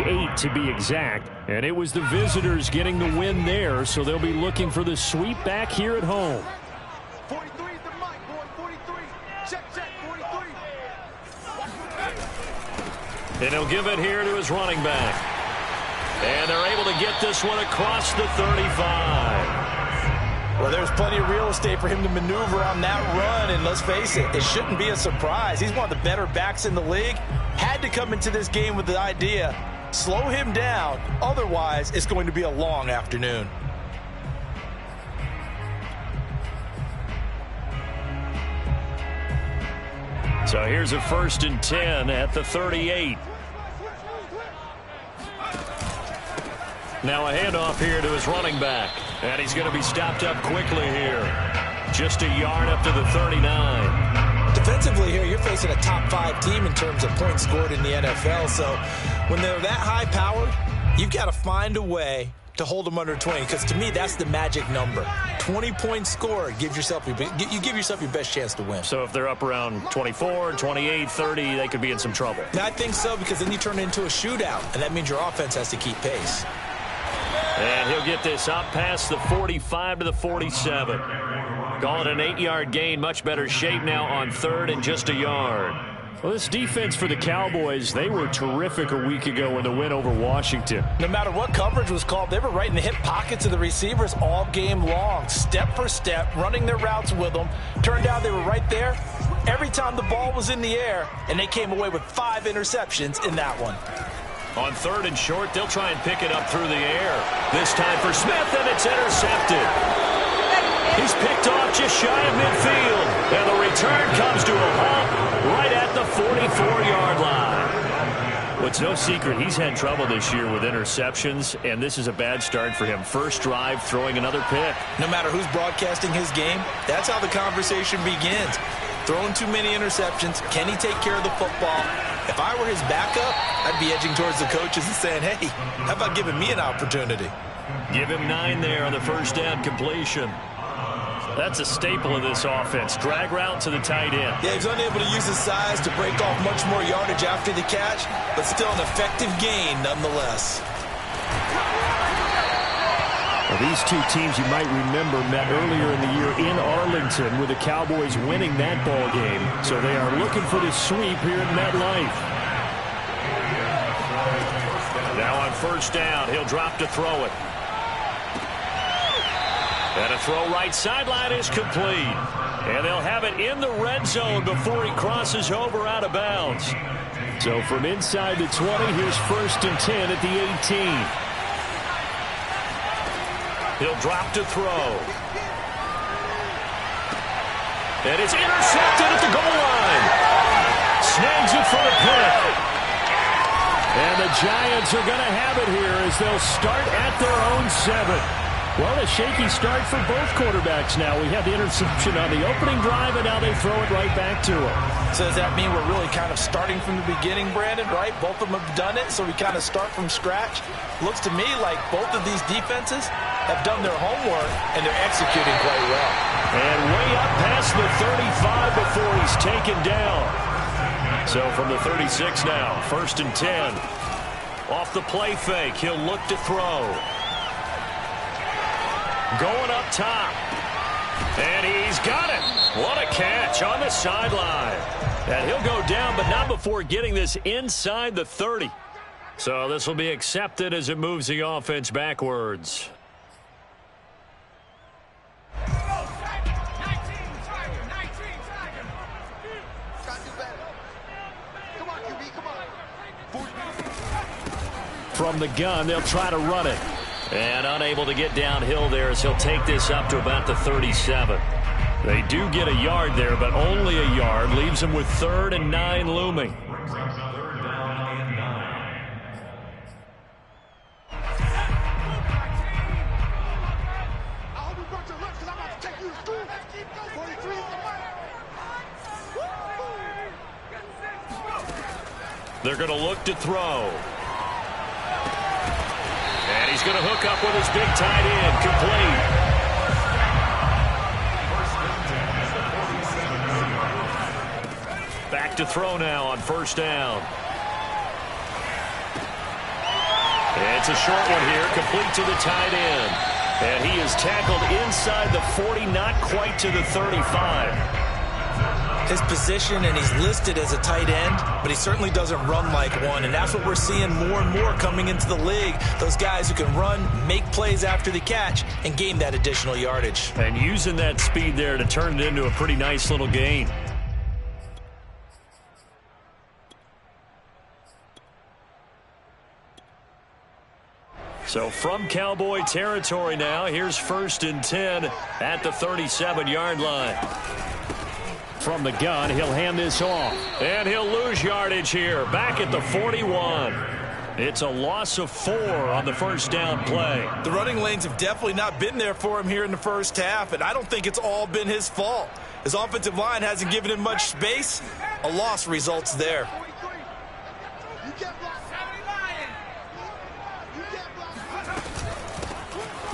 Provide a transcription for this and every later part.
8 to be exact, and it was the visitors getting the win there, so they'll be looking for the sweep back here at home. 43 is the mic, boy. 43. Check, 43. And he'll give it here to his running back. And they're able to get this one across the 35. Well, there's plenty of real estate for him to maneuver on that run, and let's face it, it shouldn't be a surprise. He's one of the better backs in the league. Had to come into this game with the idea, slow him down, otherwise it's going to be a long afternoon. So here's a 1st and 10 at the 38. Now a handoff here to his running back. And he's going to be stopped up quickly here. Just a yard up to the 39. Defensively here, you're facing a top 5 team in terms of points scored in the NFL. So when they're that high-powered, you've got to find a way to hold them under 20. Because to me, that's the magic number. 20 points scored, you give yourself your best chance to win. So if they're up around 24, 28, 30, they could be in some trouble. I think so, because then you turn it into a shootout, and that means your offense has to keep pace. And he'll get this up past the 45 to the 47. Call it an 8-yard gain. Much better shape now on 3rd and just a yard. Well, this defense for the Cowboys, they were terrific a week ago in the win over Washington. No matter what coverage was called, they were right in the hip pockets of the receivers all game long. Step for step, running their routes with them. Turned out they were right there every time the ball was in the air, and they came away with 5 interceptions in that one. On 3rd and short, they'll try and pick it up through the air. This time for Smith, and it's intercepted. He's picked off just shy of midfield. And the return comes to a halt right at the 44-yard line. Well, it's no secret he's had trouble this year with interceptions, and this is a bad start for him. First drive, throwing another pick. No matter who's broadcasting his game, that's how the conversation begins. Throwing too many interceptions. Can he take care of the football? If I were his backup, I'd be edging towards the coaches and saying, hey, how about giving me an opportunity? Give him 9 there on the first down completion. That's a staple of this offense. Drag route to the tight end. Yeah, he's unable to use his size to break off much more yardage after the catch, but still an effective gain nonetheless. Well, these two teams, you might remember, met earlier in the year in Arlington with the Cowboys winning that ball game. So they are looking for the sweep here at MetLife. Now on first down, he'll drop to throw it. And a throw right sideline is complete. And they'll have it in the red zone before he crosses over out of bounds. So from inside the 20, here's 1st and 10 at the 18. He'll drop to throw. And it's intercepted at the goal line. Snags it for the pick. And the Giants are going to have it here as they'll start at their own 7. Well, a shaky start for both quarterbacks now. We had the interception on the opening drive, and now they throw it right back to him. So does that mean we're really kind of starting from the beginning, Brandon, right? Both of them have done it, so we kind of start from scratch. Looks to me like both of these defenses have done their homework, and they're executing quite well. And way up past the 35 before he's taken down. So from the 36 now, 1st and 10. Off the play fake, he'll look to throw. Going up top. And he's got it. What a catch on the sideline. And he'll go down, but not before getting this inside the 30. So this will be accepted as it moves the offense backwards. From the gun, they'll try to run it. And unable to get downhill there as he'll take this up to about the 37. They do get a yard there, but only a yard. Leaves them with 3rd and 9 looming. They're going to look to throw. And he's going to hook up with his big tight end. Complete. Back to throw now on first down. It's a short one here, complete to the tight end. And he is tackled inside the 40, not quite to the 35. His position, and he's listed as a tight end, but he certainly doesn't run like one, and that's what we're seeing more and more coming into the league. Those guys who can run, make plays after the catch, and gain that additional yardage. And using that speed there to turn it into a pretty nice little gain. So from Cowboy territory now, here's 1st and 10 at the 37-yard line. From the gun, he'll hand this off. And he'll lose yardage here, back at the 41. It's a loss of 4 on the first down play. The running lanes have definitely not been there for him here in the first half, and I don't think it's all been his fault. His offensive line hasn't given him much space. A loss results there.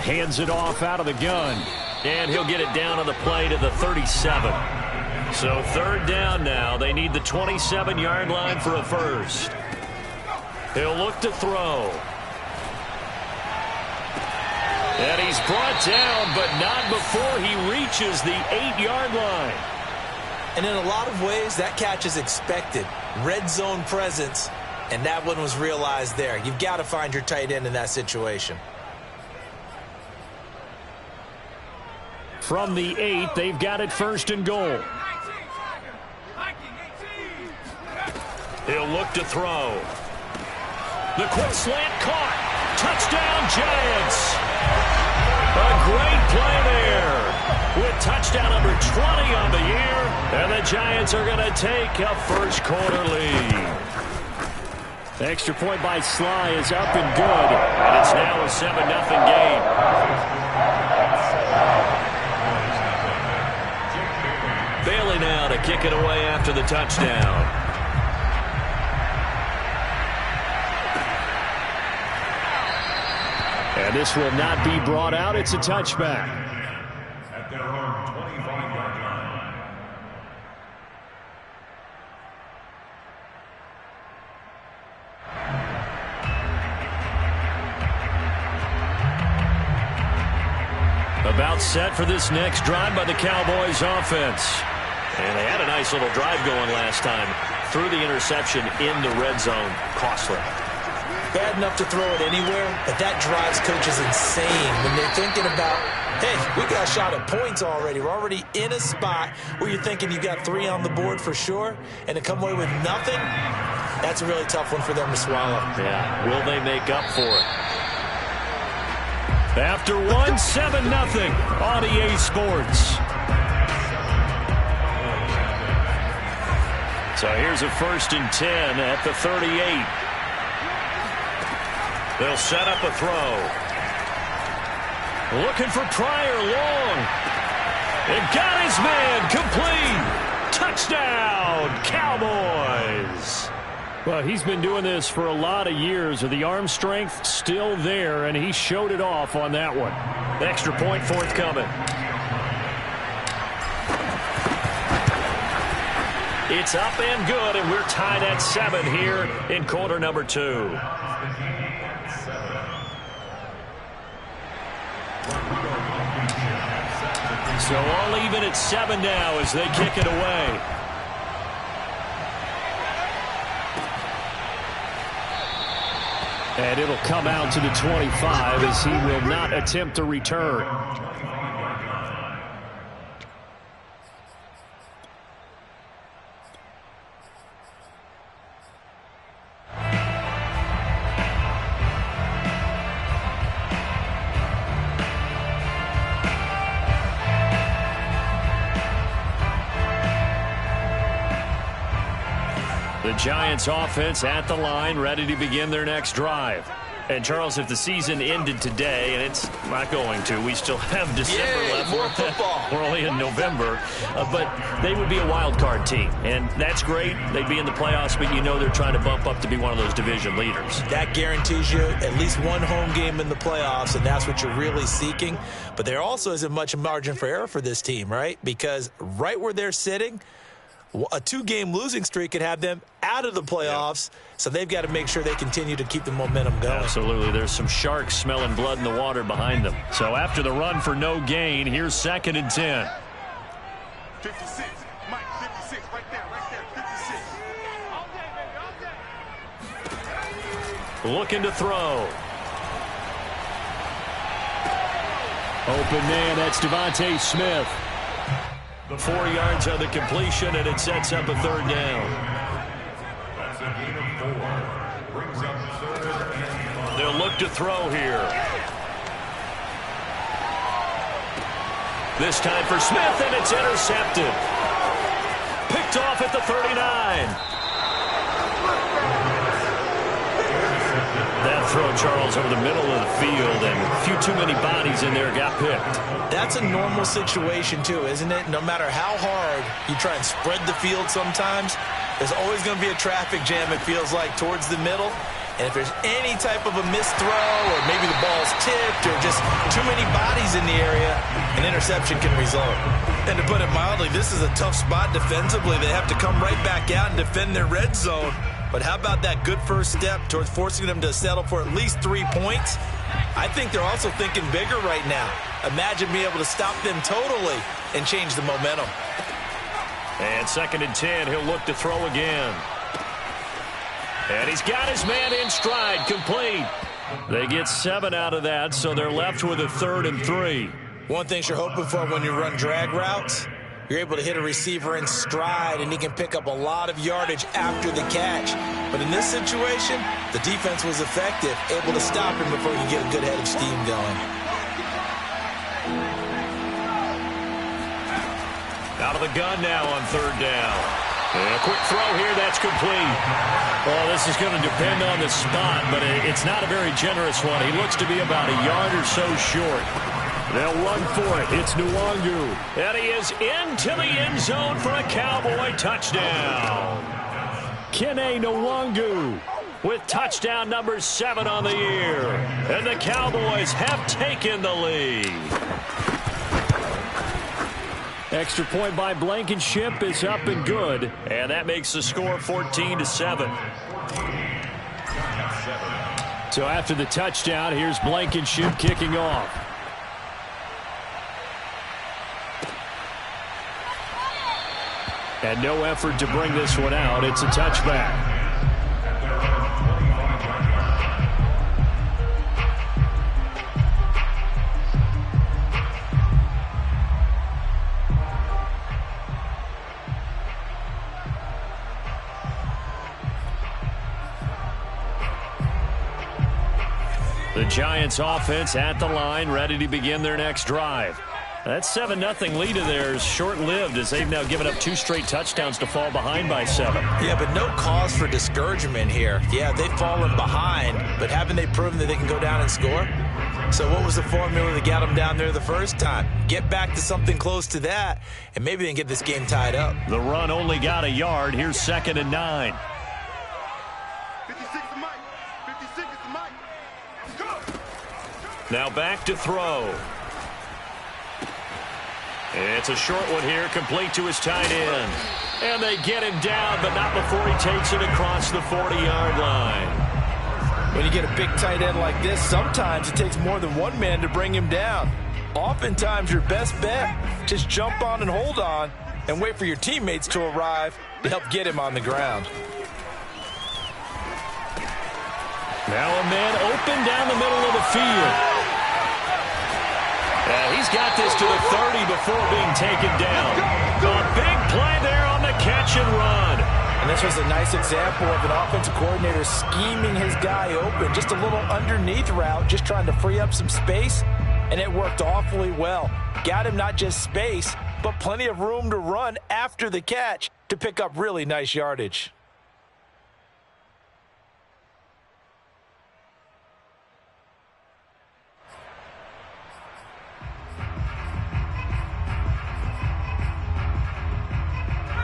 Hands it off out of the gun. And he'll get it down on the play to the 37. So 3rd down now. They need the 27-yard line for a first. He'll look to throw. And he's brought down, but not before he reaches the 8-yard line. And in a lot of ways, that catch is expected. Red zone presence, and that one was realized there. You've got to find your tight end in that situation. From the 8, they've got it 1st and goal. He'll look to throw. The quick slant caught. Touchdown, Giants. A great play there. With touchdown number 20 on the year. And the Giants are going to take a first quarter lead. The extra point by Sly is up and good. And it's now a 7-0 game. Bailey now to kick it away after the touchdown. And this will not be brought out. It's a touchback. At their own 25-yard line. About set for this next drive by the Cowboys offense. And they had a nice little drive going last time. Threw the interception in the red zone. Costly. Bad enough to throw it anywhere, but that drives coaches insane when they're thinking about, hey, we got a shot at points already. We're already in a spot where you're thinking you got 3 on the board for sure, and to come away with nothing, that's a really tough one for them to swallow. Yeah, will they make up for it? After 1, 7-0 on EA Sports. So here's a 1st and 10 at the 38. They'll set up a throw. Looking for Pryor long. And got his man complete. Touchdown, Cowboys. Well, he's been doing this for a lot of years. The arm strength still there, and he showed it off on that one. Extra point forthcoming. It's up and good, and we're tied at 7 here in quarter number 2. So all even at 7 now as they kick it away. And it'll come out to the 25 as he will not attempt to return. The Giants offense at the line, ready to begin their next drive. And, Charles, if the season ended today, and it's not going to, we still have December left. More football. We're only in November. But they would be a wild card team. And that's great. They'd be in the playoffs, but you know they're trying to bump up to be one of those division leaders. That guarantees you at least one home game in the playoffs, and that's what you're really seeking. But there also isn't much margin for error for this team, right? Because right where they're sitting, A 2-game losing streak could have them out of the playoffs, so they've got to make sure they continue to keep the momentum going. Absolutely. There's some sharks smelling blood in the water behind them. So after the run for no gain, here's 2nd and 10. 56. Mike, 56. Right there, 56. All day, baby, all day. Looking to throw. Open man, that's Devontae Smith. 4 yards on the completion, and it sets up a 3rd down. They'll look to throw here. This time for Smith, and it's intercepted. Picked off at the 39. That throw, Charles, over the middle of the field, and a few too many bodies in there got picked. That's a normal situation, too, isn't it? No matter how hard you try and spread the field sometimes, there's always going to be a traffic jam, it feels like, towards the middle. And if there's any type of a missed throw, or maybe the ball's tipped, or just too many bodies in the area, an interception can result. And to put it mildly, this is a tough spot defensively. They have to come right back out and defend their red zone. But how about that good first step towards forcing them to settle for at least 3 points? I think they're also thinking bigger right now. Imagine being able to stop them totally and change the momentum. And 2nd and 10, he'll look to throw again. And he's got his man in stride, complete. They get 7 out of that, so they're left with a 3rd and 3. One thing you're hoping for when you run drag routes, you're able to hit a receiver in stride, and he can pick up a lot of yardage after the catch. But in this situation, the defense was effective, able to stop him before he get a good head of steam going. Out of the gun now on 3rd down. And a quick throw here, that's complete. Well, this is going to depend on the spot, but it's not a very generous one. He looks to be about a yard or so short. They'll run for it. It's Nwangu. And he is into the end zone for a Cowboy touchdown. Kene Nwangu with touchdown number 7 on the year. And the Cowboys have taken the lead. Extra point by Blankenship is up and good. And that makes the score 14-7. So after the touchdown, here's Blankenship kicking off. And no effort to bring this one out. It's a touchback. The Giants offense at the line, ready to begin their next drive. That 7-0 lead of theirs short-lived as they've now given up 2 straight touchdowns to fall behind by 7. Yeah, but no cause for discouragement here. Yeah, they've fallen behind, but haven't they proven that they can go down and score? So what was the formula that got them down there the first time? Get back to something close to that, and maybe they can get this game tied up. The run only got a yard. Here's 2nd and 9. 56 to Mike. 56 to Mike. Let's go. Now back to throw. It's a short one here, complete to his tight end. And they get him down, but not before he takes it across the 40-yard line. When you get a big tight end like this, sometimes it takes more than one man to bring him down. Oftentimes, your best bet, just jump on and hold on and wait for your teammates to arrive to help get him on the ground. Now a man open down the middle of the field. He's got this to the 30 before being taken down. A big play there on the catch and run. And this was a nice example of an offensive coordinator scheming his guy open. Just a little underneath route, just trying to free up some space, and it worked awfully well. Got him not just space, but plenty of room to run after the catch to pick up really nice yardage.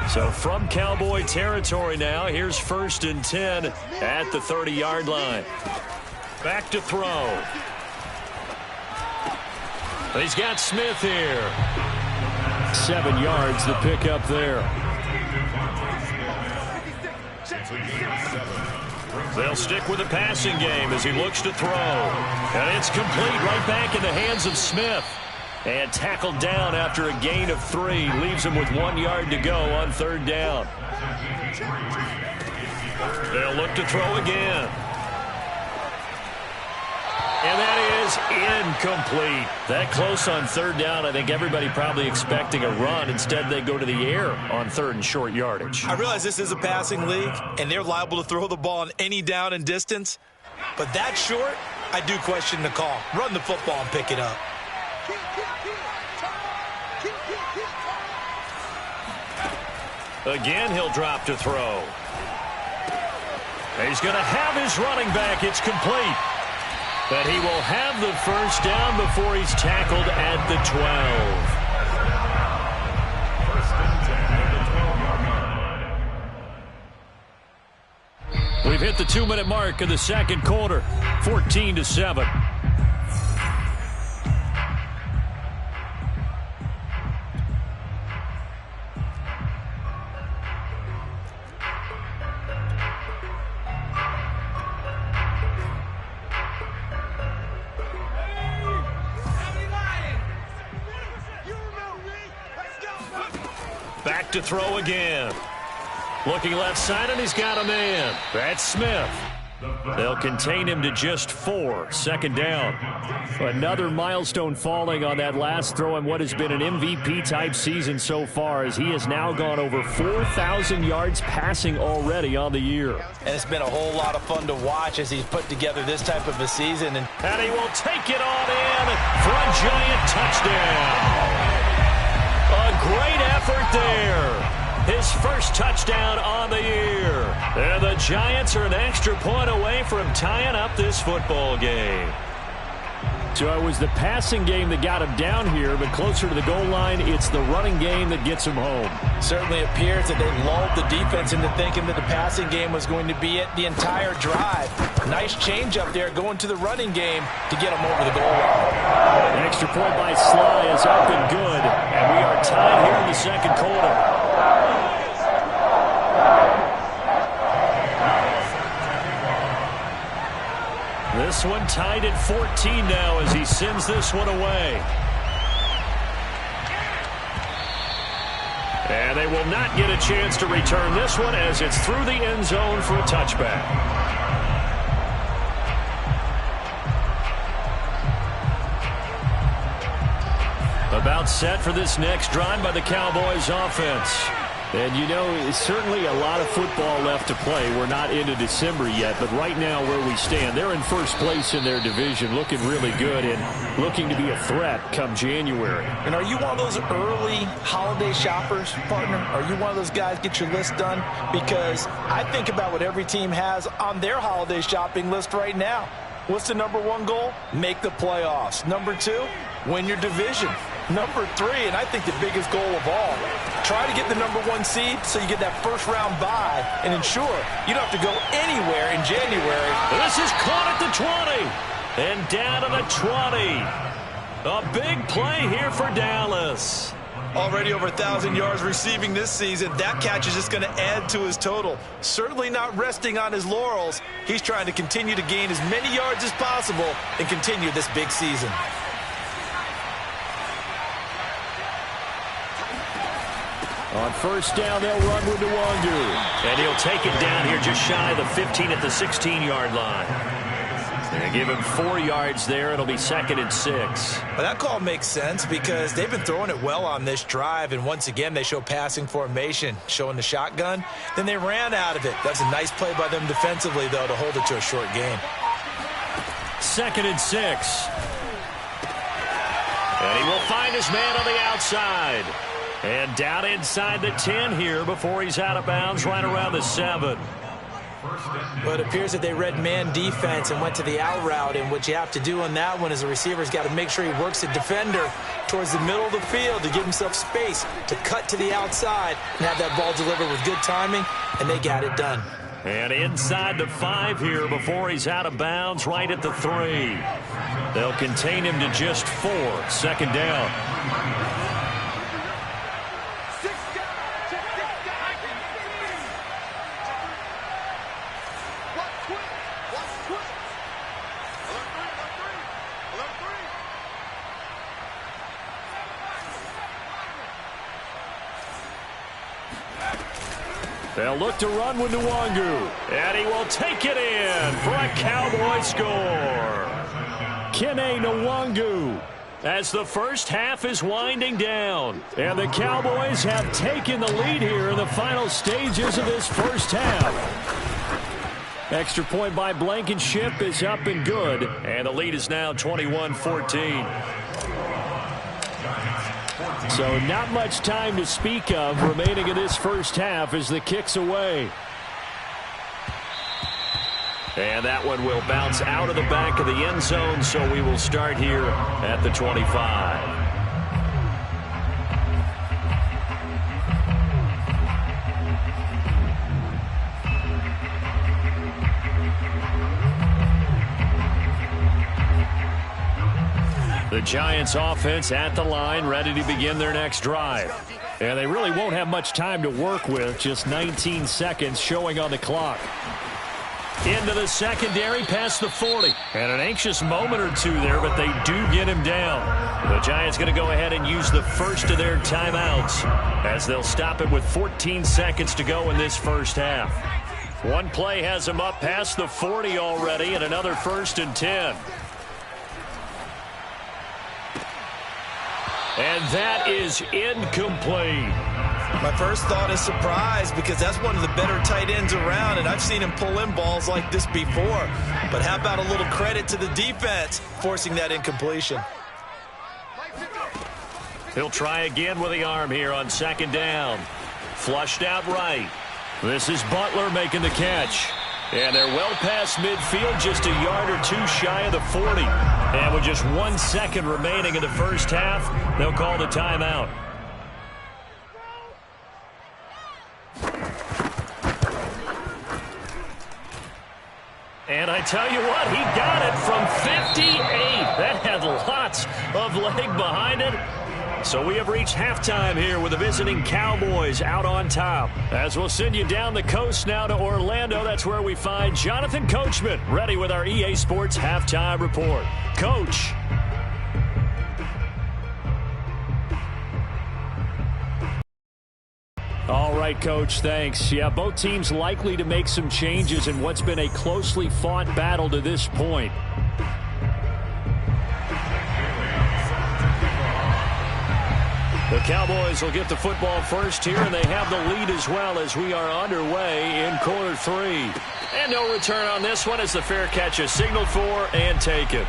So from Cowboy territory now, here's 1st and 10 at the 30-yard line. Back to throw. He's got Smith here. 7 yards to pick up there. They'll stick with the passing game as he looks to throw. And it's complete right back in the hands of Smith. And tackled down after a gain of 3. Leaves him with 1 yard to go on 3rd down. They'll look to throw again. And that is incomplete. That close on 3rd down. I think everybody probably expecting a run. Instead, they go to the air on 3rd and short yardage. I realize this is a passing league, and they're liable to throw the ball on any down and distance. But that short, I do question the call. Run the football and pick it up. Again, he'll drop to throw. He's going to have his running back. It's complete. But he will have the 1st down before he's tackled at the 12. We've hit the 2-minute mark of the 2nd quarter. 14-7. Back to throw again. Looking left side, and he's got a man. That's Smith. They'll contain him to just 4. 2nd down. Another milestone falling on that last throw in what has been an MVP-type season so far, as he has now gone over 4,000 yards passing already on the year. And it's been a whole lot of fun to watch as he's put together this type of a season. And he will take it on in for a giant touchdown. A great effort there. His 1st touchdown on the year. And the Giants are an extra point away from tying up this football game. So it was the passing game that got him down here, but closer to the goal line, it's the running game that gets him home. Certainly appears that they lulled the defense into thinking that the passing game was going to be it the entire drive. Nice change up there going to the running game to get him over the goal line. An extra point by Sly is up and good, and we are tied here in the 2nd quarter. This one tied at 14 now as he sends this one away. And they will not get a chance to return this one as it's through the end zone for a touchback. About set for this next drive by the Cowboys offense. And, you know, certainly a lot of football left to play. We're not into December yet, but right now where we stand, they're in 1st place in their division, looking really good and looking to be a threat come January. And are you one of those early holiday shoppers, partner? Are you one of those guys get your list done? Because I think about what every team has on their holiday shopping list right now. What's the number 1 goal? Make the playoffs. Number 2, win your division. Number 3, and I think the biggest goal of all, try to get the number 1 seed so you get that 1st round bye and ensure you don't have to go anywhere in January. This is caught at the 20 and down to the 20. A big play here for Dallas. Already over 1,000 yards receiving this season. That catch is just going to add to his total. Certainly not resting on his laurels. He's trying to continue to gain as many yards as possible and continue this big season. On 1st down, they'll run with Nwangu. And he'll take it down here just shy of the 15 at the 16-yard line. They give him 4 yards there. It'll be 2nd and 6. Well, that call makes sense because they've been throwing it well on this drive, and once again they show passing formation, showing the shotgun. Then they ran out of it. That's a nice play by them defensively, though, to hold it to a short game. 2nd and 6. And he will find his man on the outside. And down inside the 10 here before he's out of bounds right around the 7. Well, it appears that they read man defense and went to the out route, and what you have to do on that one is a receiver's got to make sure he works the defender towards the middle of the field to give himself space to cut to the outside and have that ball delivered with good timing, and they got it done. And inside the 5 here before he's out of bounds right at the 3. They'll contain him to just 4. 2nd down. They'll look to run with Nwangu. And he will take it in for a Cowboy score. Kene Nwangu, as the first half is winding down. And the Cowboys have taken the lead here in the final stages of this first half. Extra point by Blankenship is up and good. And the lead is now 21-14. So not much time to speak of remaining in this first half as the kick's away. And that one will bounce out of the back of the end zone, so we will start here at the 25. The Giants offense at the line, ready to begin their next drive. And they really won't have much time to work with, just 19 seconds showing on the clock. Into the secondary, past the 40. And an anxious moment or two there, but they do get him down. The Giants going to go ahead and use the first of their timeouts as they'll stop it with 14 seconds to go in this first half. One play has him up past the 40 already, and another 1st and 10. And that is incomplete. My first thought is surprise, because that's one of the better tight ends around, and I've seen him pull in balls like this before. But how about a little credit to the defense forcing that incompletion? He'll try again with the arm here on 2nd down. Flushed out right. This is Butler making the catch. And they're well past midfield, just a yard or two shy of the 40. And with just 1 second remaining in the first half, they'll call the timeout. And I tell you what, he got it from 58. That had lots of leg behind it. So we have reached halftime here with the visiting Cowboys out on top. As we'll send you down the coast now to Orlando, that's where we find Jonathan Coachman, ready with our EA Sports Halftime Report. Coach. All right, Coach, thanks. Yeah, both teams likely to make some changes in what's been a closely fought battle to this point. The Cowboys will get the football first here, and they have the lead as well as we are underway in quarter 3. And no return on this one as the fair catch is signaled for and taken.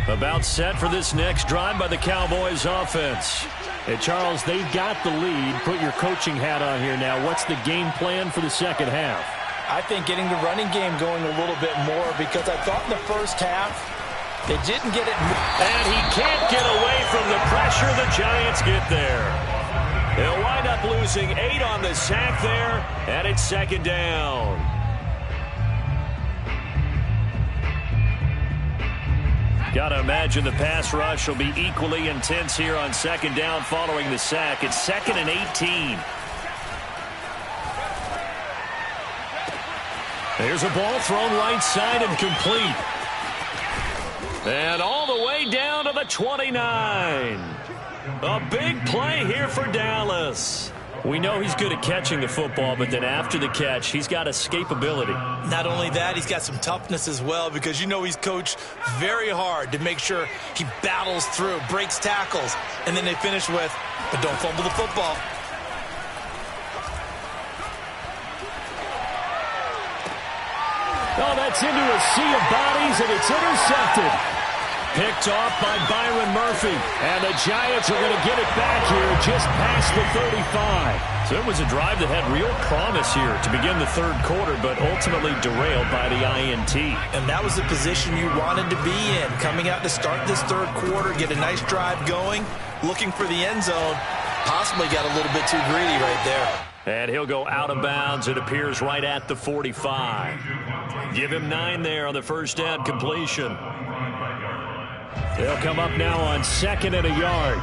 About set for this next drive by the Cowboys offense. Hey, Charles, they've got the lead. Put your coaching hat on here now. What's the game plan for the second half? I think getting the running game going a little bit more, because I thought in the first half they didn't get it. And he can't get away from the pressure. The Giants get there. They'll wind up losing 8 on the sack there, and it's 2nd down. Got to imagine the pass rush will be equally intense here on 2nd down following the sack. It's 2nd and 18. There's a ball thrown right side and complete. And all the way down to the 29. A big play here for Dallas. We know he's good at catching the football, but then after the catch, he's got escapability. Not only that, he's got some toughness as well, because you know he's coached very hard to make sure he battles through, breaks tackles, and then they finish with, but don't fumble the football. Oh, that's into a sea of bodies, and it's intercepted. Picked off by Byron Murphy. And the Giants are going to get it back here just past the 35. So it was a drive that had real promise here to begin the 3rd quarter, but ultimately derailed by the INT. And that was the position you wanted to be in. Coming out to start this 3rd quarter, get a nice drive going, looking for the end zone. Possibly got a little bit too greedy right there. And he'll go out of bounds. It appears right at the 45. Give him 9 there on the first down completion. They'll come up now on 2nd and a yard.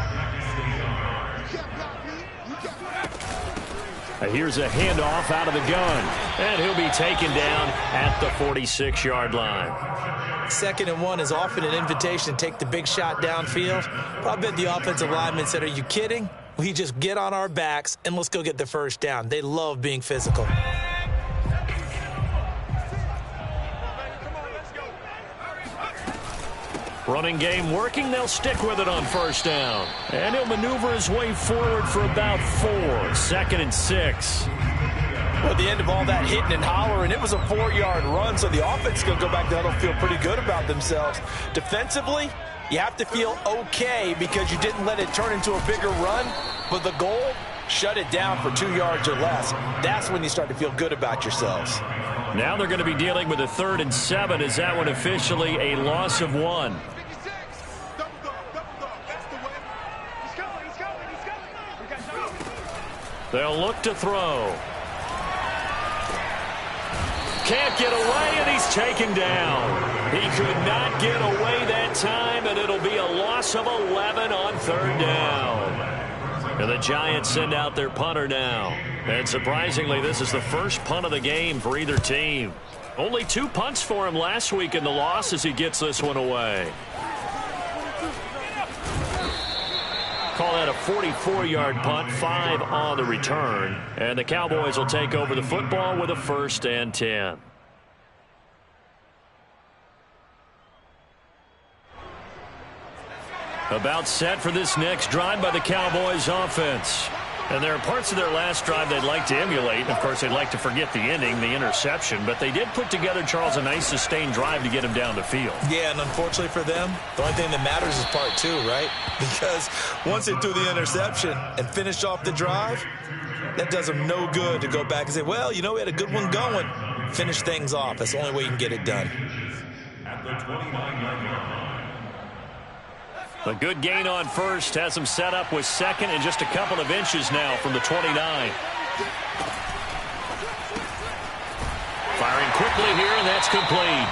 Here's a handoff out of the gun. And he'll be taken down at the 46-yard line. 2nd and 1 is often an invitation to take the big shot downfield. But I bet the offensive lineman said, are you kidding? We just get on our backs and let's go get the first down. They love being physical. Running game working. They'll stick with it on 1st down. And he'll maneuver his way forward for about 4. 2nd and 6. Well, at the end of all that hitting and hollering, it was a 4-yard run, so the offense can go back to huddle, feel pretty good about themselves. Defensively, you have to feel okay because you didn't let it turn into a bigger run, but the goal, shut it down for 2 yards or less. That's when you start to feel good about yourselves. Now they're going to be dealing with a 3rd and 7. Is that one officially a loss of 1? They'll look to throw. Can't get away, and he's taken down. He could not get away that time, and it'll be a loss of 11 on 3rd down. And the Giants send out their punter now. And surprisingly, this is the first punt of the game for either team. Only 2 punts for him last week in the loss as he gets this one away. Call that a 44-yard punt, 5 on the return. And the Cowboys will take over the football with a 1st and 10. About set for this next drive by the Cowboys offense. And there are parts of their last drive they'd like to emulate. Of course, they'd like to forget the ending, the interception. But they did put together, Charles, a nice sustained drive to get him down the field. Yeah, and unfortunately for them, the only thing that matters is part 2, right? Because once they threw the interception and finished off the drive, that does them no good to go back and say, well, you know, we had a good one going. Finish things off. That's the only way you can get it done. At the 29-yard line. A good gain on 1st has him set up with 2nd and just a couple of inches now from the 29. Firing quickly here, and that's complete.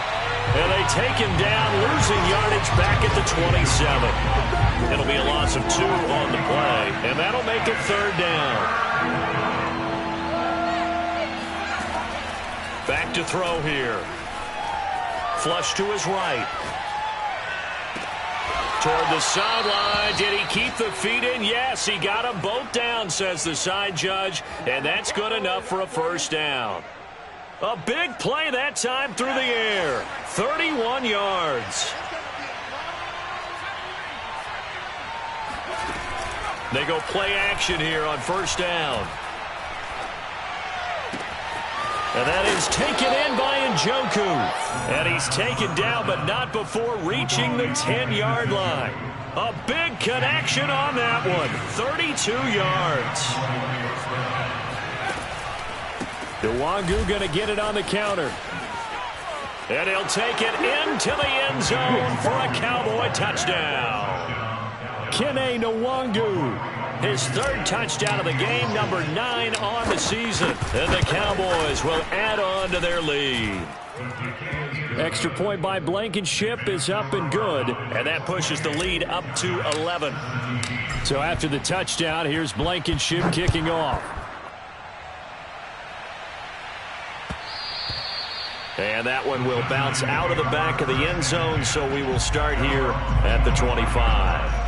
And they take him down, losing yardage back at the 27. It'll be a loss of 2 on the play, and that'll make it 3rd down. Back to throw here. Flush to his right. Toward the sideline. Did he keep the feet in? Yes, he got them both down, says the side judge, and that's good enough for a 1st down. A big play that time through the air. 31 yards. They go play action here on 1st down. And that is taken in by Njoku. And he's taken down, but not before reaching the 10-yard line. A big connection on that one. 32 yards. Nwangu going to get it on the counter. And he'll take it into the end zone for a Cowboy touchdown. Kene Nwangu. His 3rd touchdown of the game, number 9 on the season. And the Cowboys will add on to their lead. Extra point by Blankenship is up and good. And that pushes the lead up to 11. So after the touchdown, here's Blankenship kicking off. And that one will bounce out of the back of the end zone, so we will start here at the 25.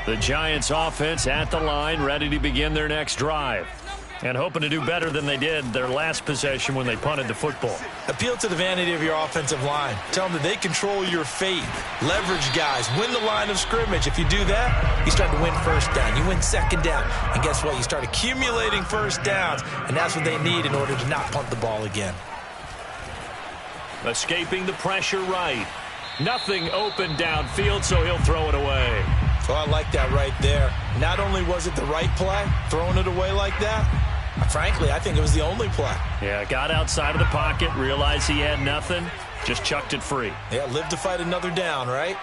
The Giants offense at the line, ready to begin their next drive. And hoping to do better than they did their last possession when they punted the football. Appeal to the vanity of your offensive line. Tell them that they control your fate. Leverage guys. Win the line of scrimmage. If you do that, you start to win 1st down. You win 2nd down. And guess what? You start accumulating 1st downs. And that's what they need in order to not punt the ball again. Escaping the pressure right. Nothing open downfield, so he'll throw it away. Oh, I like that right there. Not only was it the right play, throwing it away like that, frankly, I think it was the only play. Yeah, got outside of the pocket, realized he had nothing, just chucked it free. Yeah, live to fight another down, right?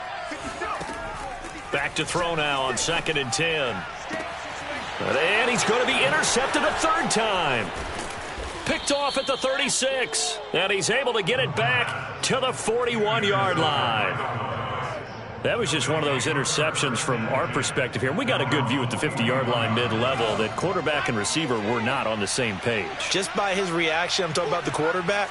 Back to throw now on 2nd and 10. And he's going to be intercepted a 3rd time. Picked off at the 36. And he's able to get it back to the 41-yard line. That was just one of those interceptions from our perspective here. We got a good view at the 50-yard line mid-level that quarterback and receiver were not on the same page. Just by his reaction, I'm talking about the quarterback,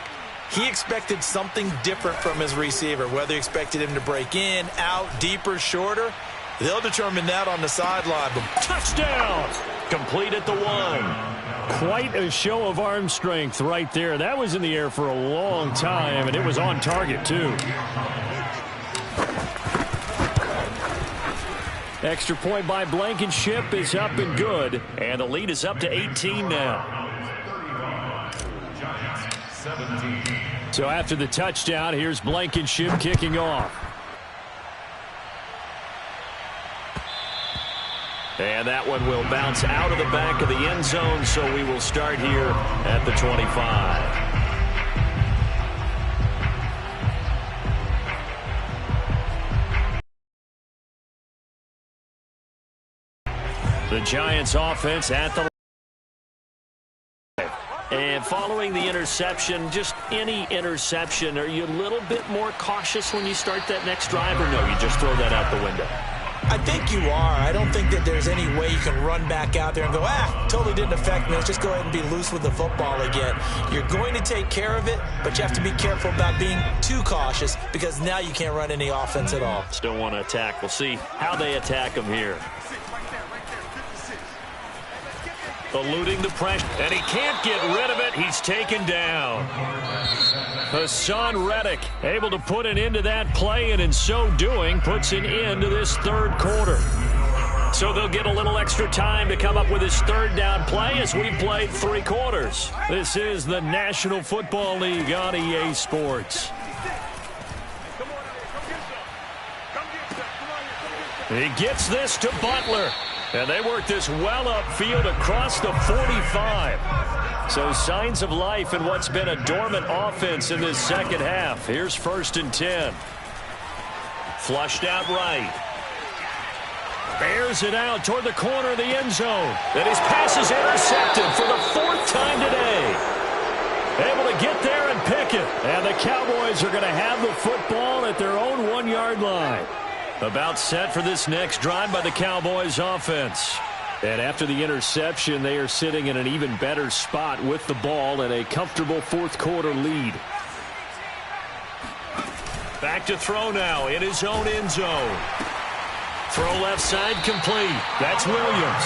he expected something different from his receiver, whether he expected him to break in, out, deeper, shorter. They'll determine that on the sideline. Touchdown! Complete at the 1. Quite a show of arm strength right there. That was in the air for a long time, and it was on target, too. Extra point by Blankenship is up and good, and the lead is up to 18 now. So after the touchdown, here's Blankenship kicking off. And that one will bounce out of the back of the end zone, so we will start here at the 25. The Giants offense at the line. And following the interception, just any interception, are you a little bit more cautious when you start that next drive, or no, you just throw that out the window? I think you are. I don't think that there's any way you can run back out there and go, totally didn't affect me. Let's just go ahead and be loose with the football again. You're going to take care of it, but you have to be careful about being too cautious because now you can't run any offense at all. Still want to attack. We'll see how they attack him here. Eluding the pressure, and he can't get rid of it. He's taken down. Hassan Reddick able to put an end to that play, and in so doing puts an end to this third quarter. So they'll get a little extra time to come up with his third down play as we've played 3 quarters. This is the National Football League on EA Sports. He gets this to Butler. And they work this well upfield across the 45. So signs of life in what's been a dormant offense in this second half. Here's 1st and 10. Flushed out right. Bears it out toward the corner of the end zone. And his pass is intercepted for the 4th time today. Able to get there and pick it. And the Cowboys are going to have the football at their own 1-yard line. About set for this next drive by the Cowboys offense. And after the interception, they are sitting in an even better spot with the ball and a comfortable 4th quarter lead. Back to throw now in his own end zone. Throw left side complete. That's Williams.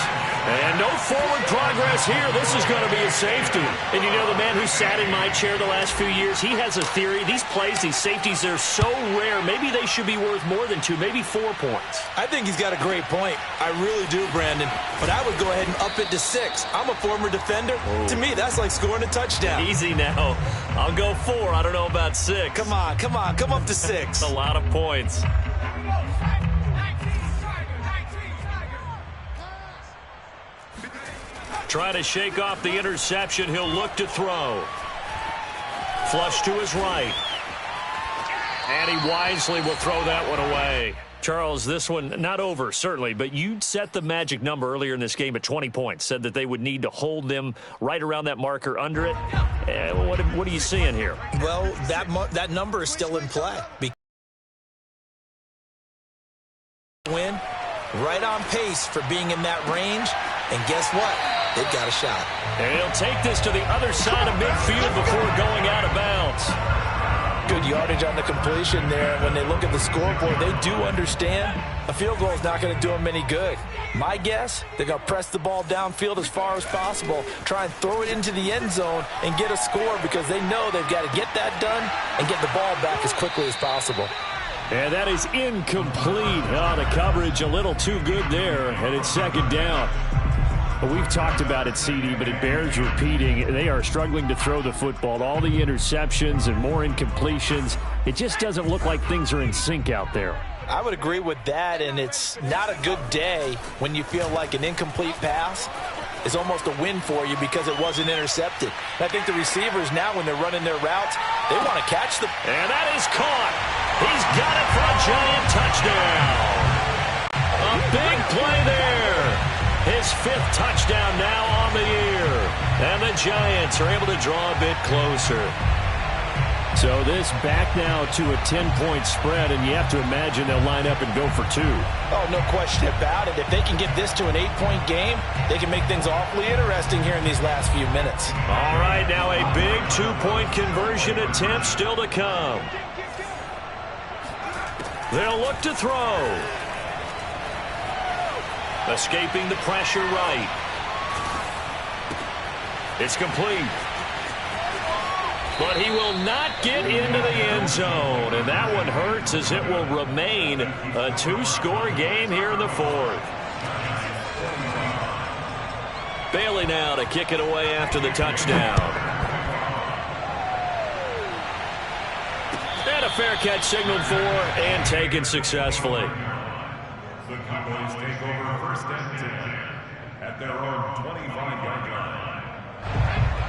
And no forward progress here. This is going to be a safety. And you know, the man who sat in my chair the last few years, he has a theory. These plays, these safeties, they're so rare. Maybe they should be worth more than 2, maybe 4 points. I think he's got a great point. I really do, Brandon. But I would go ahead and up it to 6. I'm a former defender. Oh. To me, that's like scoring a touchdown. Easy now. I'll go 4. I don't know about 6. Come on. Come up to 6. A lot of points. Trying to shake off the interception. He'll look to throw. Flush to his right. And he wisely will throw that one away. Charles, this one not over, certainly, but you set the magic number earlier in this game at 20 points. Said that they would need to hold them right around that marker under it. What are you seeing here? Well, that number is still in play. Win, right on pace for being in that range. And guess what? They've got a shot. And he'll take this to the other side of midfield before going out of bounds. Good yardage on the completion there. When they look at the scoreboard, they do understand a field goal is not going to do them any good. My guess, they're going to press the ball downfield as far as possible, try and throw it into the end zone and get a score because they know they've got to get that done and get the ball back as quickly as possible. And that is incomplete. Oh, the coverage a little too good there, and it's 2nd down. Well, we've talked about it, CD, but it bears repeating. They are struggling to throw the football. All the interceptions and more incompletions. It just doesn't look like things are in sync out there. I would agree with that, and it's not a good day when you feel like an incomplete pass is almost a win for you because it wasn't intercepted. And I think the receivers now, when they're running their routes, they want to catch them. And that is caught. He's got it for a giant touchdown. A big play there. His 5th touchdown now on the year. And the Giants are able to draw a bit closer. So this back now to a 10-point spread, and you have to imagine they'll line up and go for 2. Oh, no question about it. If they can get this to an 8-point game, they can make things awfully interesting here in these last few minutes. All right, now a big 2-point conversion attempt still to come. They'll look to throw. Escaping the pressure right. It's complete. But he will not get into the end zone. And that one hurts as it will remain a 2-score game here in the 4th. Bailey now to kick it away after the touchdown. And a fair catch signaled for and taken successfully. The Cowboys take over 1st and 10 at their own 25-yard line.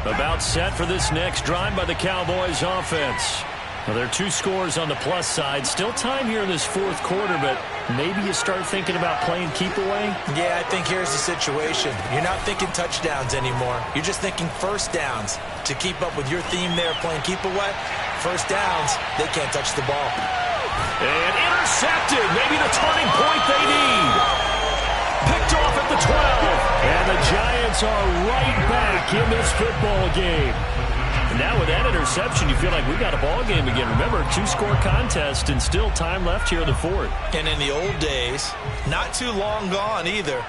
About set for this next drive by the Cowboys offense. Well, there are 2 scores on the plus side. Still time here in this 4th quarter, but maybe you start thinking about playing keep away? Yeah, I think here's the situation. You're not thinking touchdowns anymore. You're just thinking first downs. To keep up with your theme there, playing keep away, first downs, they can't touch the ball. And intercepted. Maybe the turning point they need. Picked off at the 12. And the Giants are right back in this football game. And now with that interception, you feel like we got a ball game again. Remember, 2-score contest and still time left here in the 4th. And in the old days, not too long gone either.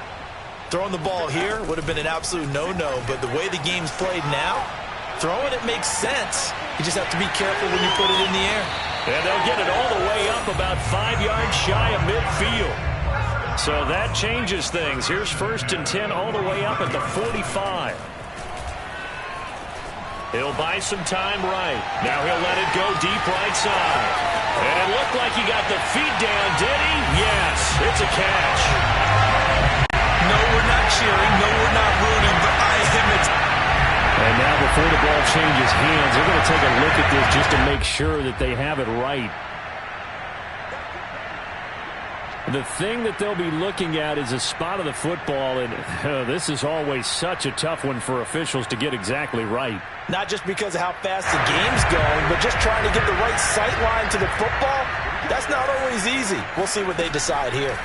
Throwing the ball here would have been an absolute no-no. But the way the game's played now, throwing it makes sense. You just have to be careful when you put it in the air. And they'll get it all the way up about 5 yards shy of midfield. So that changes things. Here's 1st and 10 all the way up at the 45. He'll buy some time right. Now he'll let it go deep right side. And it looked like he got the feet down, did he? Yes, it's a catch. No, we're not cheering. No, we're not rooting, but I am And now before the ball changes hands, they're going to take a look at this just to make sure that they have it right. The thing that they'll be looking at is a spot of the football, and this is always such a tough one for officials to get exactly right. Not just because of how fast the game's going, but just trying to get the right sight line to the football. That's not always easy. We'll see what they decide here.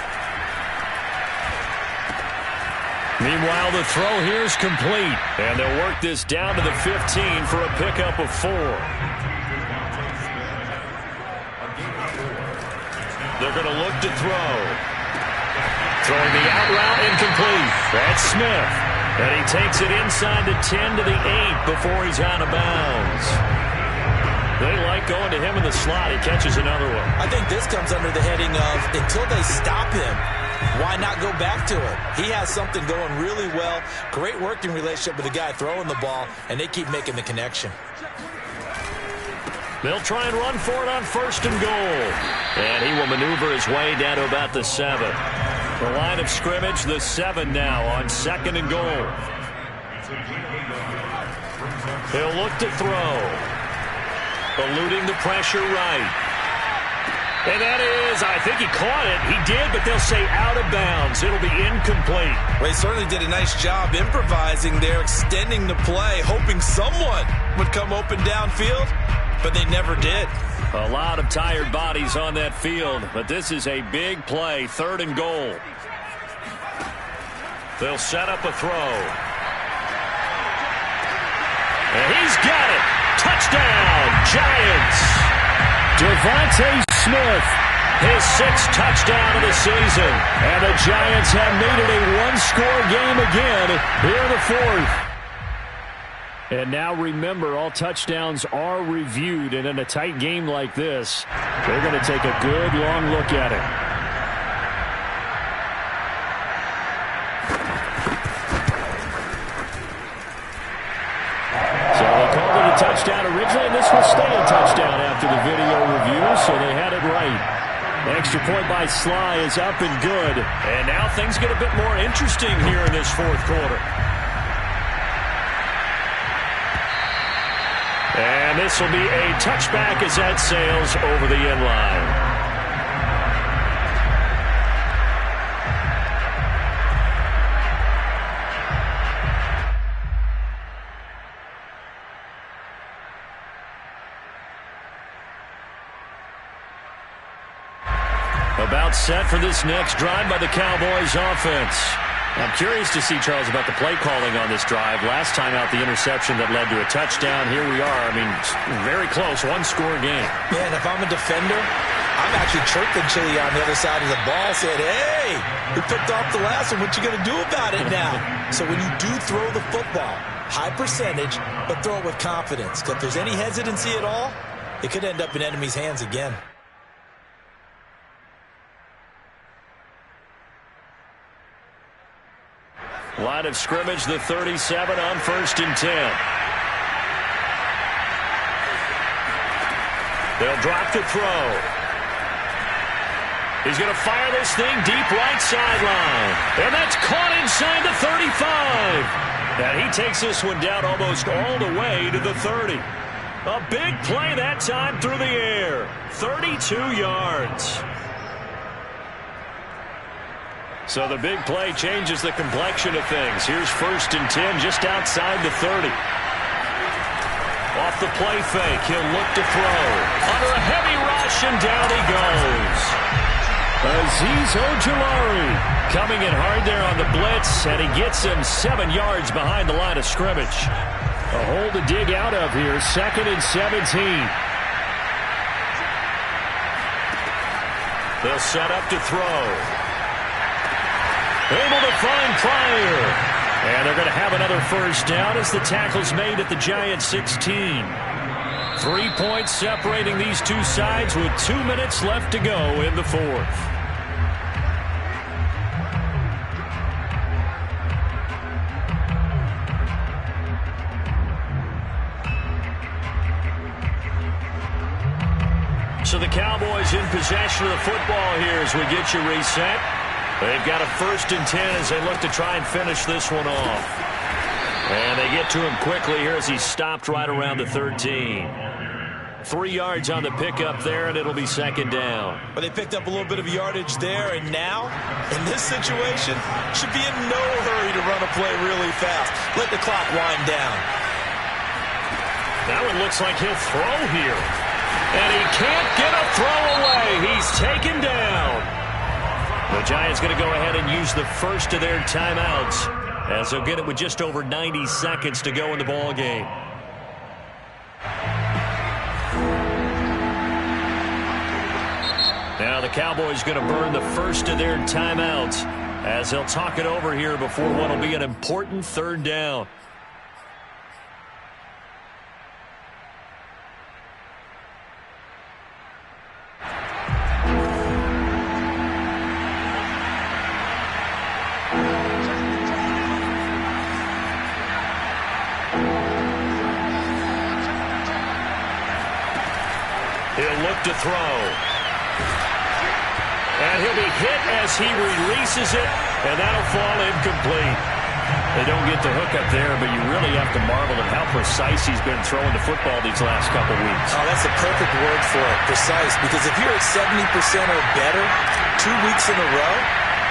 Meanwhile, the throw here is complete, and they'll work this down to the 15 for a pickup of 4. They're going to look to throw. Throwing the out route incomplete. That's Smith. And he takes it inside the 10 to the 8 before he's out of bounds. They like going to him in the slot. He catches another one. I think this comes under the heading of until they stop him, why not go back to it? He has something going really well. Great working relationship with the guy throwing the ball, and they keep making the connection. They'll try and run for it on 1st and goal. And he will maneuver his way down to about the 7. The line of scrimmage, the 7 now on 2nd and goal. He'll look to throw. Eluding the pressure right. And that is, I think he caught it. He did, but they'll say out of bounds. It'll be incomplete. Well, he certainly did a nice job improvising there, extending the play, hoping someone would come open downfield. But they never did. A lot of tired bodies on that field, but this is a big play, 3rd and goal. They'll set up a throw. And he's got it. Touchdown, Giants. Devontae Smith, his 6th touchdown of the season. And the Giants have made it a 1-score game again here in the 4th. And now remember, all touchdowns are reviewed, and in a tight game like this, they're going to take a good long look at it. So they called it a touchdown originally, and this will stay a touchdown after the video review, so they had it right. Extra point by Sly is up and good. And now things get a bit more interesting here in this 4th quarter. And this will be a touchback as that sails over the end line. About set for this next drive by the Cowboys offense. I'm curious to see, Charles, about the play calling on this drive. Last time out, the interception that led to a touchdown. Here we are. I mean, very close, one-score game. Man, if I'm a defender, I'm actually chirping Chili on the other side of the ball, saying, hey, we picked off the last one. What you going to do about it now? So when you do throw the football, high percentage, but throw it with confidence. Because if there's any hesitancy at all, it could end up in enemy's hands again. Line of scrimmage, the 37 on 1st and 10. They'll drop to throw. He's going to fire this thing deep right sideline. And that's caught inside the 35. And he takes this one down almost all the way to the 30. A big play that time through the air. 32 yards. So the big play changes the complexion of things. Here's 1st and 10 just outside the 30. Off the play fake, he'll look to throw. Under a heavy rush, and down he goes. Azeez Ojulari coming in hard there on the blitz, and he gets him 7 yards behind the line of scrimmage. A hole to dig out of here, 2nd and 17. They'll set up to throw. Able to find Pryor. And they're going to have another first down as the tackle's made at the Giants' 16. 3 points separating these two sides with 2 minutes left to go in the 4th. So the Cowboys in possession of the football here as we get you reset. They've got a 1st and 10 as they look to try and finish this one off. And they get to him quickly here as he stopped right around the 13. 3 yards on the pickup there, and it'll be 2nd down. But they picked up a little bit of yardage there, and now, in this situation, should be in no hurry to run a play really fast. Let the clock wind down. Now it looks like he'll throw here. And he can't get a throw away. He's taken down. The Giants going to go ahead and use the first of their timeouts as they'll get it with just over 90 seconds to go in the ball game. Now the Cowboys going to burn the first of their timeouts as they'll talk it over here before what will be an important 3rd down. To throw. And he'll be hit as he releases it, and that'll fall incomplete. They don't get the hook up there, but you really have to marvel at how precise he's been throwing the football these last couple weeks. Oh, that's a perfect word for it, precise, because if you're at 70% or better 2 weeks in a row,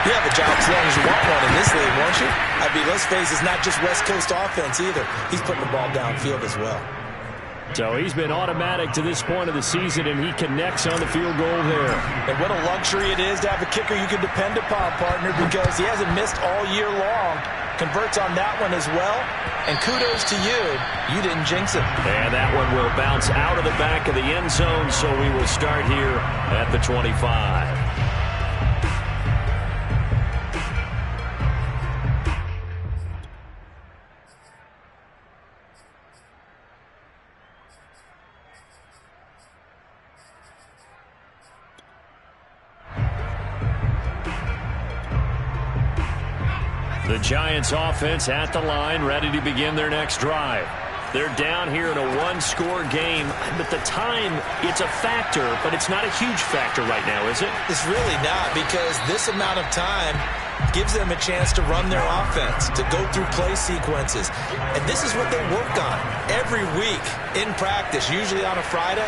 you have a job as long as you want one in this league, won't you? I mean, let's face it, it's not just West Coast offense either. He's putting the ball downfield as well. So he's been automatic to this point of the season, and he connects on the field goal there. And what a luxury it is to have a kicker you can depend upon, partner, because he hasn't missed all year long. Converts on that one as well. And kudos to you. You didn't jinx it. And that one will bounce out of the back of the end zone, so we will start here at the 25. The Giants offense at the line, ready to begin their next drive. They're down here in a one-score game, but the time, it's a factor, but it's not a huge factor right now, is it? It's really not, because this amount of time gives them a chance to run their offense, to go through play sequences. And this is what they work on every week in practice, usually on a Friday.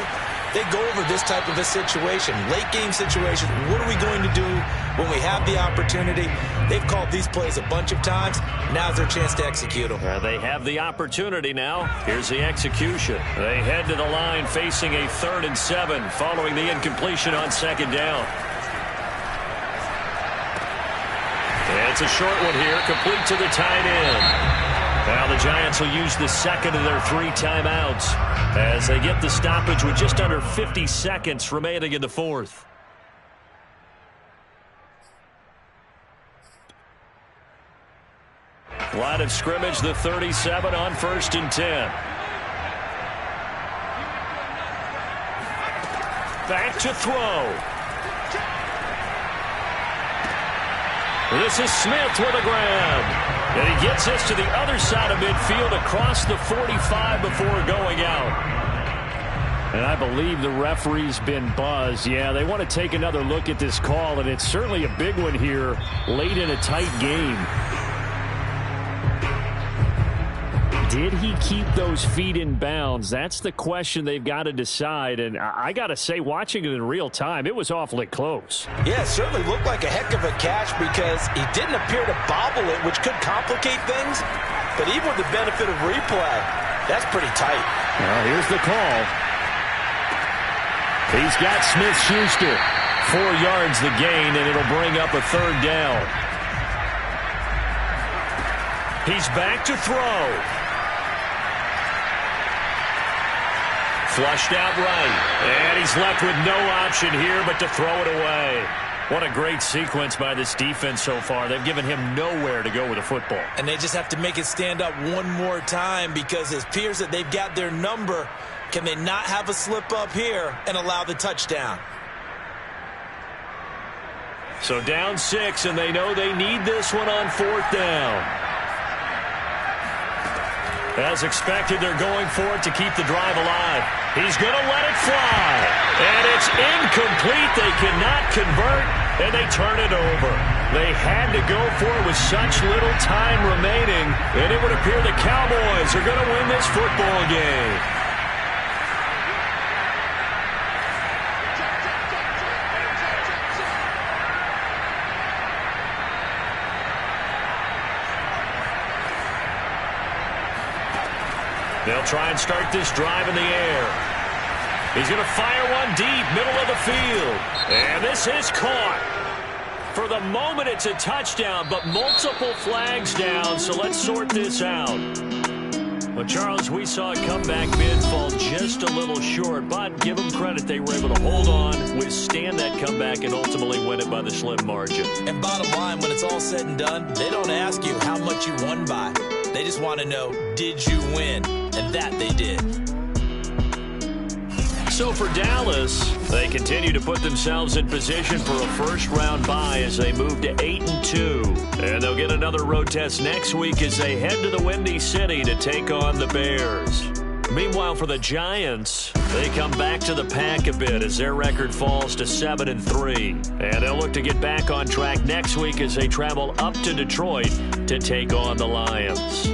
They go over this type of a situation, late game situation. What are we going to do when we have the opportunity? They've called these plays a bunch of times. Now's their chance to execute them. They have the opportunity now. Here's the execution. They head to the line facing a 3rd and 7 following the incompletion on 2nd down. It's a short one here, complete to the tight end. Now the Giants will use the second of their 3 timeouts as they get the stoppage with just under 50 seconds remaining in the fourth. Line of scrimmage, the 37 on 1st and 10. Back to throw. This is Smith with a grab. And he gets this to the other side of midfield across the 45 before going out. And I believe the referee's been buzzed. Yeah, they want to take another look at this call, and it's certainly a big one here late in a tight game. Did he keep those feet in bounds? That's the question they've got to decide. And I got to say, watching it in real time, it was awfully close. Yeah, it certainly looked like a heck of a catch because he didn't appear to bobble it, which could complicate things. But even with the benefit of replay, that's pretty tight. Well, here's the call. He's got Smith-Schuster. 4 yards the gain, and it'll bring up a 3rd down. He's back to throw. Flushed out right. And he's left with no option here but to throw it away. What a great sequence by this defense so far. They've given him nowhere to go with the football. And they just have to make it stand up one more time because it appears that they've got their number. Can they not have a slip up here and allow the touchdown? So down 6, and they know they need this one on 4th down. As expected, they're going for it to keep the drive alive. He's going to let it fly. And it's incomplete. They cannot convert, and they turn it over. They had to go for it with such little time remaining, and it would appear the Cowboys are going to win this football game. They'll try and start this drive in the air. He's going to fire one deep, middle of the field. And this is caught. For the moment, it's a touchdown, but multiple flags down, so let's sort this out. Well, Charles, we saw a comeback bid fall just a little short, but give them credit. They were able to hold on, withstand that comeback, and ultimately win it by the slim margin. And bottom line, when it's all said and done, they don't ask you how much you won by. They just want to know, did you win? And that they did. So for Dallas, they continue to put themselves in position for a first-round bye as they move to 8-2. And they'll get another road test next week as they head to the Windy City to take on the Bears. Meanwhile, for the Giants, they come back to the pack a bit as their record falls to 7-3. And they'll look to get back on track next week as they travel up to Detroit to take on the Lions.